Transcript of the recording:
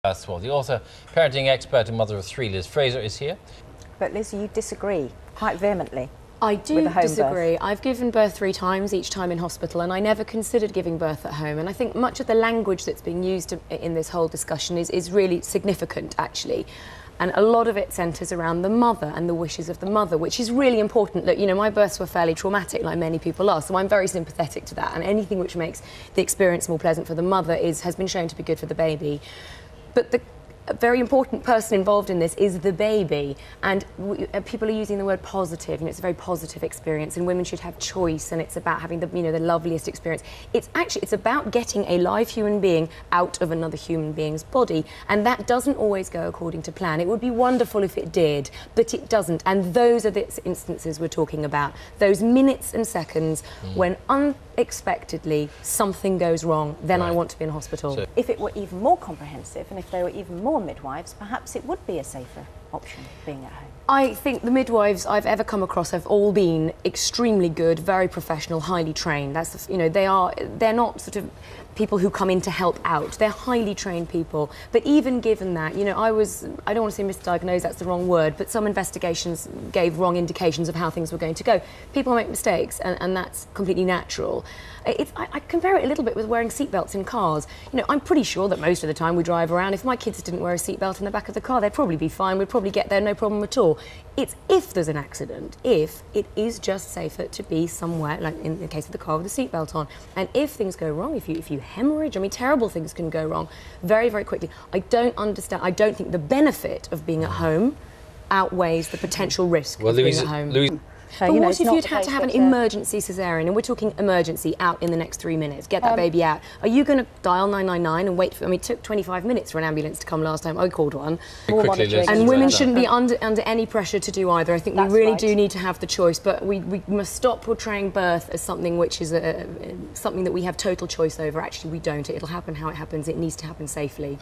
The author, parenting expert and mother of three, Liz Fraser, is here. But Liz, you disagree quite vehemently. I do disagree. I've given birth 3 times, each time in hospital, and I never considered giving birth at home. And I think much of the language that's being used in this whole discussion is really significant, actually. And a lot of it centres around the mother and the wishes of the mother, which is really important. Look, you know, my births were fairly traumatic, like many people are, so I'm very sympathetic to that. And anything which makes the experience more pleasant for the mother has been shown to be good for the baby. But the very important person involved in this is the baby, and people are using the word positive, and it's a very positive experience, and women should have choice, and it's about having the loveliest experience. It's about getting a live human being out of another human being's body, and that doesn't always go according to plan. It would be wonderful if it did, but it doesn't, and those are the instances we're talking about. Those minutes and seconds when unexpectedly something goes wrong, then I want to be in hospital. So, if it were even more comprehensive, and if there were even more midwives, perhaps it would be a safer option, being at home. I think the midwives I've ever come across have all been extremely good, very professional, highly trained. That's, you know, they're not sort of people who come in to help out. They're highly trained people. But even given that, you know, I don't want to say misdiagnosed, that's the wrong word, but some investigations gave wrong indications of how things were going to go. People make mistakes, and that's completely natural. I compare it a little bit with wearing seatbelts in cars. You know, I'm pretty sure that most of the time we drive around, if my kids didn't wear a seatbelt in the back of the car, they'd probably be fine. We'd probably get there, no problem at all. It's if there's an accident, if it is just safer to be somewhere, like in the case of the car, with a seatbelt on. And if things go wrong, if you hemorrhage, I mean, terrible things can go wrong very, very quickly. I don't think the benefit of being at home outweighs the potential risk of being at home. But what if you'd had to have an emergency caesarean, and we're talking emergency, out in the next 3 minutes, get that baby out? Are you going to dial 999 and wait for, I mean, it took 25 minutes for an ambulance to come last time. I called one. And women shouldn't be under any pressure to do either. I think we really do need to have the choice, but we must stop portraying birth as something which is something that we have total choice over. Actually, we don't. It'll happen how it happens. It needs to happen safely.